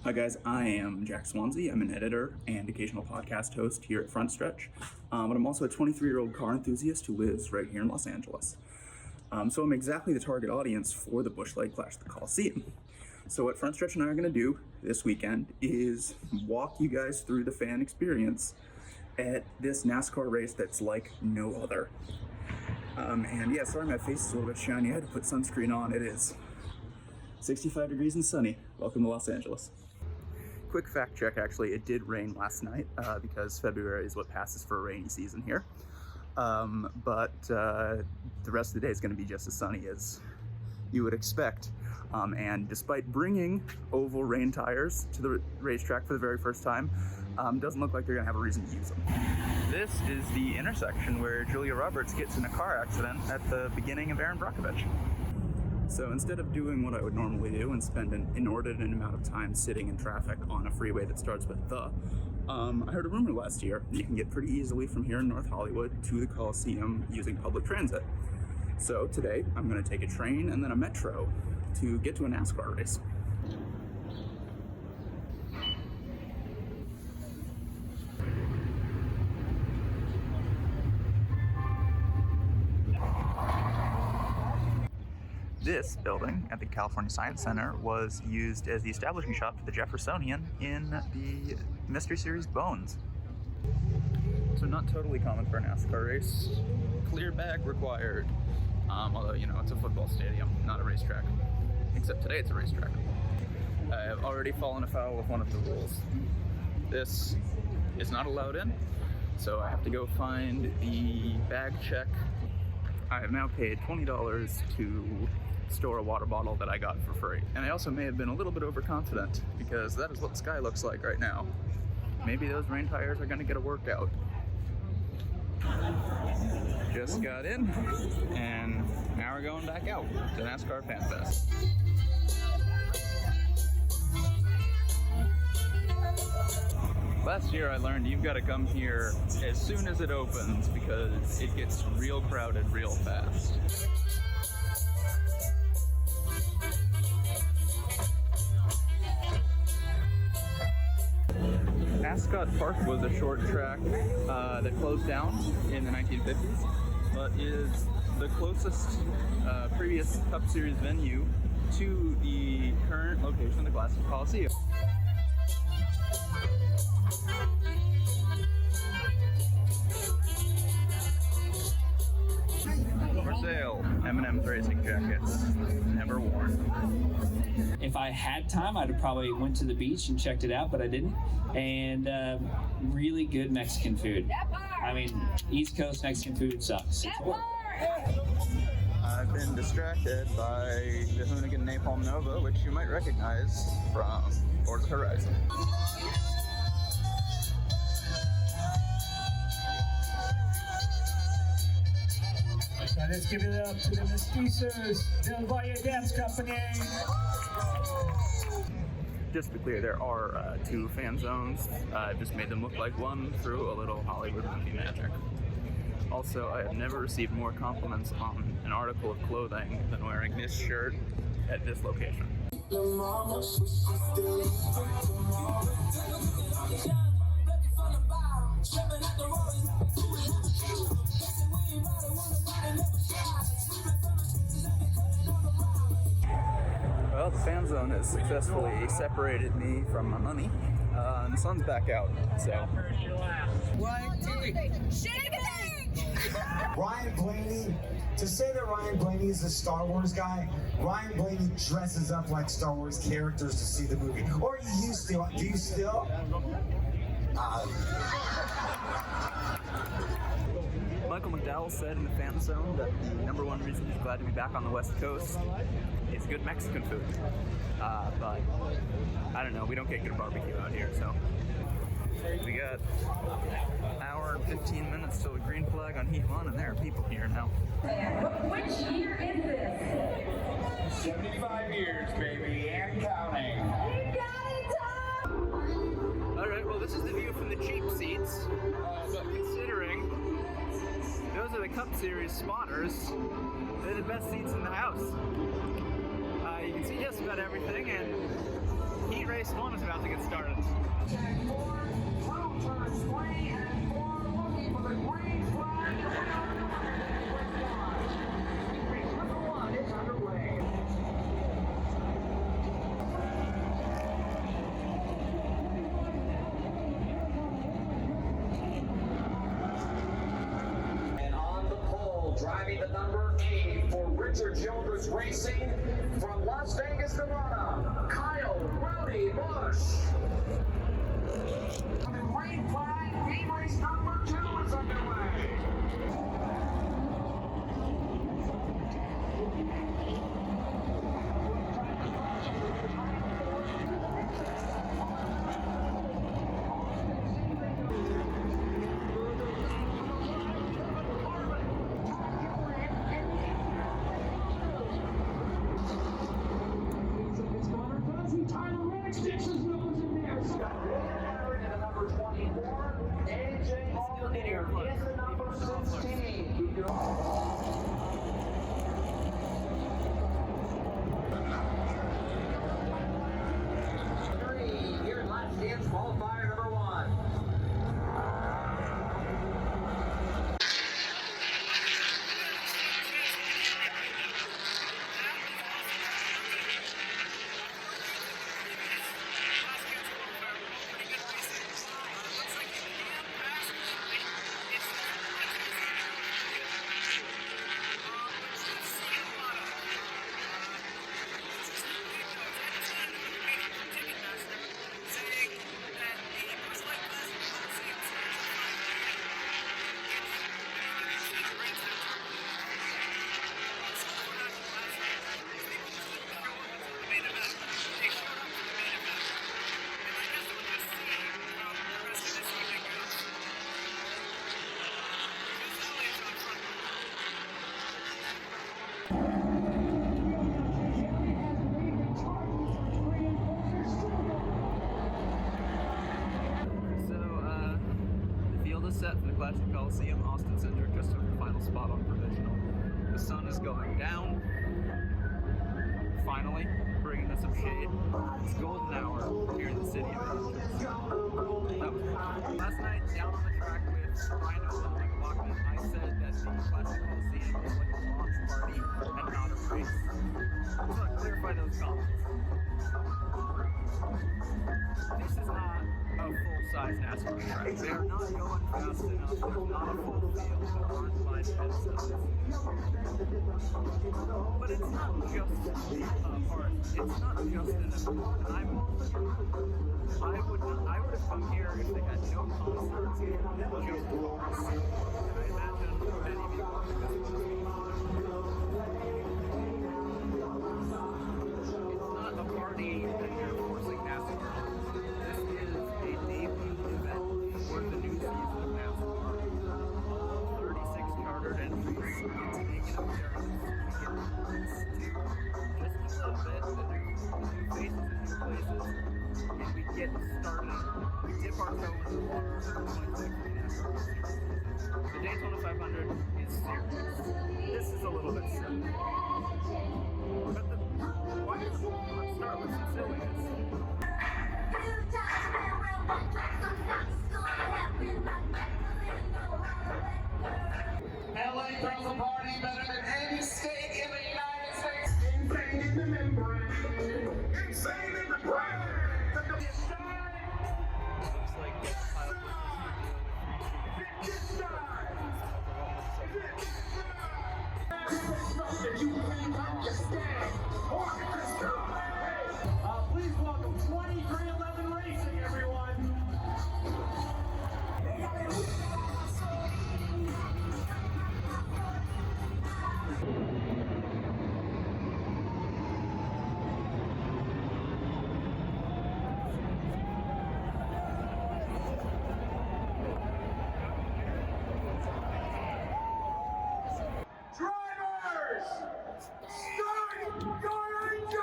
Hi guys, I am Jack Swansey. I'm an editor and occasional podcast host here at Frontstretch, but I'm also a 23-year-old car enthusiast who lives right here in Los Angeles. So I'm exactly the target audience for the Busch Light Clash, the Coliseum. So what Frontstretch and I are going to do this weekend is walk you guys through the fan experience at this NASCAR race that's like no other. And yeah, sorry my face is a little bit shiny. I had to put sunscreen on. It is 65 degrees and sunny. Welcome to Los Angeles. Quick fact check, actually, it did rain last night because February is what passes for a rainy season here. But the rest of the day is going to be just as sunny as you would expect. And despite bringing oval rain tires to the racetrack for the very first time, doesn't look like they're going to have a reason to use them. This is the intersection where Julia Roberts gets in a car accident at the beginning of Aaron Brockovich. So instead of doing what I would normally do and spend an inordinate amount of time sitting in traffic on a freeway that starts with the, I heard a rumor last year that you can get pretty easily from here in North Hollywood to the Coliseum using public transit. So today I'm going to take a train and then a metro to get to a NASCAR race. This building at the California Science Center was used as the establishing shot for the Jeffersonian in the Mystery Series Bones. So not totally common for a NASCAR race. Clear bag required. Although, you know, it's a football stadium, not a racetrack. Except today it's a racetrack. I have already fallen afoul of one of the rules. This is not allowed in, so I have to go find the bag check. I have now paid $20 to store a water bottle that I got for free. And I also may have been a little bit overconfident because that is what the sky looks like right now. Maybe those rain tires are gonna get a workout. Just got in, and now we're going back out to NASCAR Fan Fest. Last year I learned you've got to come here as soon as it opens because it gets real crowded real fast. Ascot Park was a short track that closed down in the 1950s, but is the closest previous Cup Series venue to the current location of the Classic Coliseum. For sale, M&M's racing jackets, never worn. If I had time, I'd have probably went to the beach and checked it out, but I didn't. And really good Mexican food. I mean, East Coast Mexican food sucks. I've been distracted by the Hoonigan Napalm Nova, which you might recognize from Forza Horizon. And let's give it up to the Mestizos Del Valle Dance Company. Just to be clear, there are two fan zones. I've just made them look like one through a little Hollywood movie magic. Also, I have never received more compliments on an article of clothing than wearing this shirt at this location. Well, the fan zone has successfully separated me from my money, and the sun's back out, so. Ryan Blaney, to say that Ryan Blaney is a Star Wars guy, Ryan Blaney dresses up like Star Wars characters to see the movie. Or you used to. Do you still? Michael McDowell said in the fan zone that the number one reason he's glad to be back on the West Coast is good Mexican food. But I don't know, we don't get good barbecue out here, so. We got an hour and 15 minutes till the green flag on Heat 1, and there are people here now. Which year is this? 75 years, baby, and counting. You got it, Tom! Alright, well, this is the view from the cheap seats, but considering those are the Cup Series spotters, they're the best seats in the house. You can see just about everything, and Heat Race 1 is about get started. Tag 4, tunnel turn swing, and 4 looking for the green flag. Race number 1 is underway. And on the pole, driving the number 8 for Richard Childress Racing from Las Vegas, Nevada, Kyle Rowdy Busch. The green flag, team race number 2 is underway. Qualifier number 1. The field is set for the Clash at Coliseum. Austin Center just took the final spot on provisional. The sun is going down. Finally, bringing us some shade. It's golden hour here in the city of Angels. Last night, down on the track with Ryan Owen and Michael Bachman, I said that the Clash at Coliseum is like a launch party and not a race. I just want to clarify those comments. This is not a full-size NASCAR track. They are not going fast enough. There's not a full field. There aren't wide pit stops. But it's not just a part. It's not just an event. I would have come here if they had no concerts, just cars. And I imagine many of you watching this it's not a party that you're forcing NASCAR. This is a debut event for the new season of NASCAR. All 36 chartered entries get to make an appearance. We get just a little bit, the new faces and new places, and we get started. We dip our toe into the water for the 2023 NASCAR Series. The Daytona 500 is serious. This is a little bit silly. But let's start with some silliness. LA throws a party better than any state in the United States. Insane in the membrane. Insane in the brain. Looks like the pilot You can't understand. Please welcome 2311 Racing, everyone. Drivers, start your engine!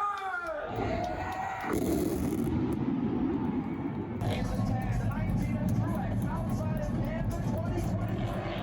It's a tag, 1902X outside of Denver 2023.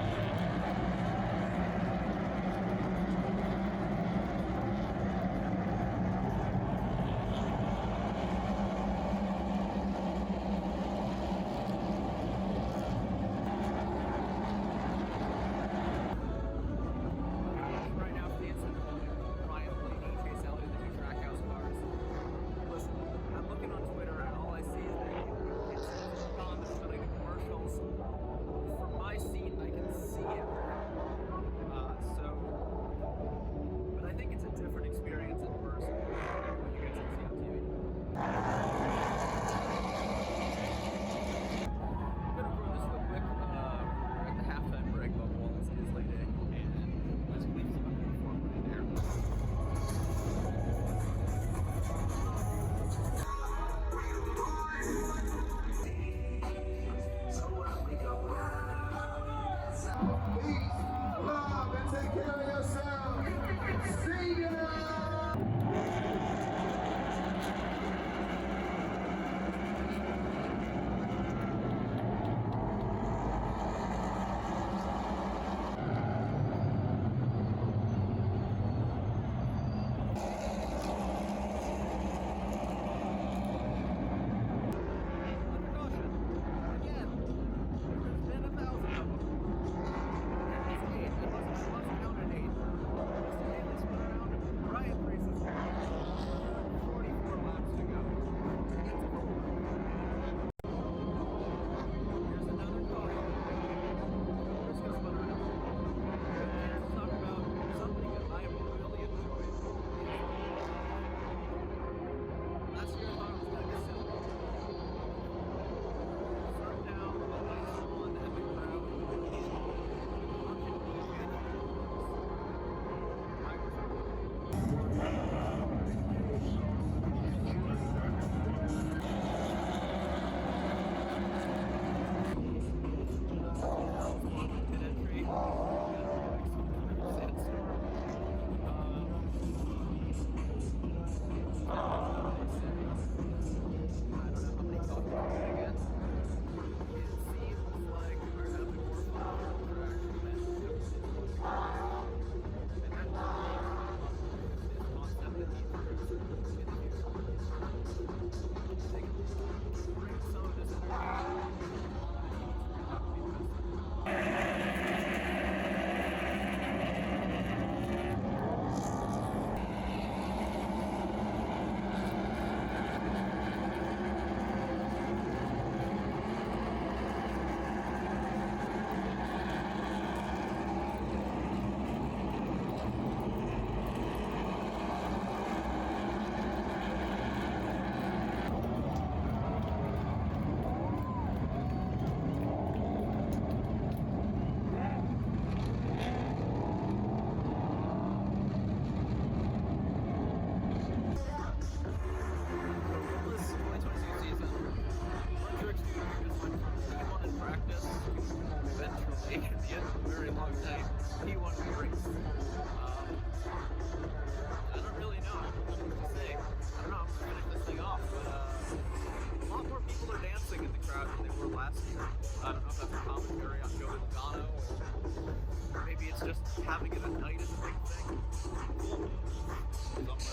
having it at night is a big thing. Somewhere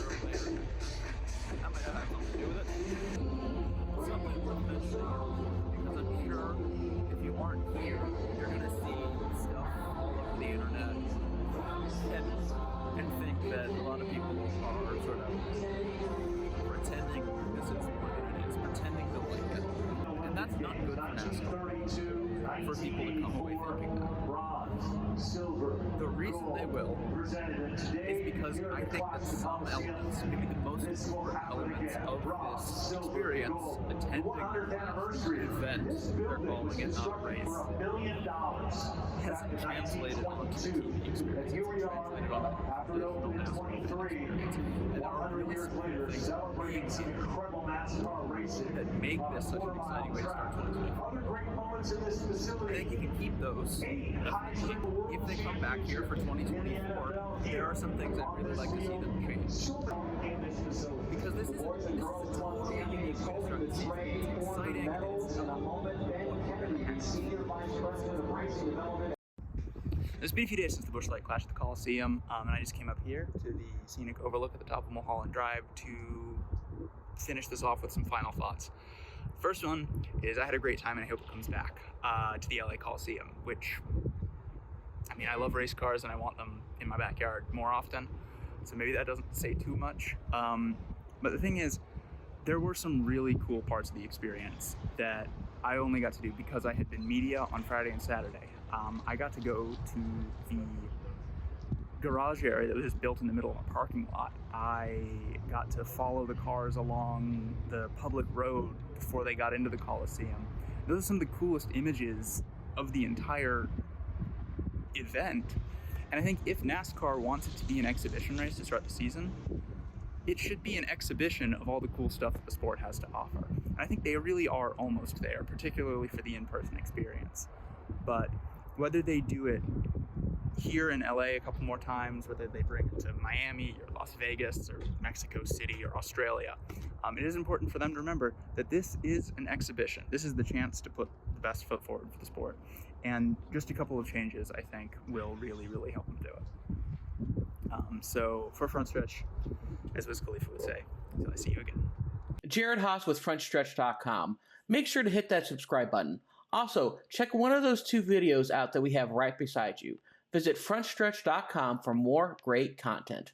over there. That might have something to do with it. Something worth mentioning, because I'm sure if you aren't here, you're gonna see stuff all over the internet and think that a lot of people are sort of pretending this is what it is, pretending to like it. And that's not good for NASCAR, for people to come away thinking that. The reason they will is because I think that some elements, maybe the most important elements of this experience, attending the event, they're calling it, not a race, hasn't translated onto the TV experience. It's translated onto the NASCAR experience. And there are really small things that make this such an exciting way to start 2024. I think you can keep those. If they come back here for 2024, there are some things I'd really like to see them change. Because this is a totally unique way to start the season. It's exciting. It's been a few days since the Busch Light Clash at the Coliseum, and I just came up here to the scenic overlook at the top of Mulholland Drive to finish this off with some final thoughts. First one is I had a great time and I hope it comes back to the LA Coliseum, which, I mean, I love race cars and I want them in my backyard more often, so maybe that doesn't say too much. But the thing is, there were some really cool parts of the experience that I only got to do because I had been media on Friday and Saturday. I got to go to the garage area that was just built in the middle of a parking lot. I got to follow the cars along the public road before they got into the Coliseum. Those are some of the coolest images of the entire event. And I think if NASCAR wants it to be an exhibition race to start the season, it should be an exhibition of all the cool stuff that the sport has to offer. And I think they really are almost there, particularly for the in-person experience. But whether they do it here in LA a couple more times, whether they bring it to Miami or Las Vegas or Mexico City or Australia, it is important for them to remember that this is an exhibition. This is the chance to put the best foot forward for the sport. And just a couple of changes, I think, will really, really help them do it. So for Frontstretch, as Wiz Khalifa would say, until I see you again. Jared Haas with Frontstretch.com. Make sure to hit that subscribe button. Also, check one of those 2 videos out that we have right beside you. Visit Frontstretch.com for more great content.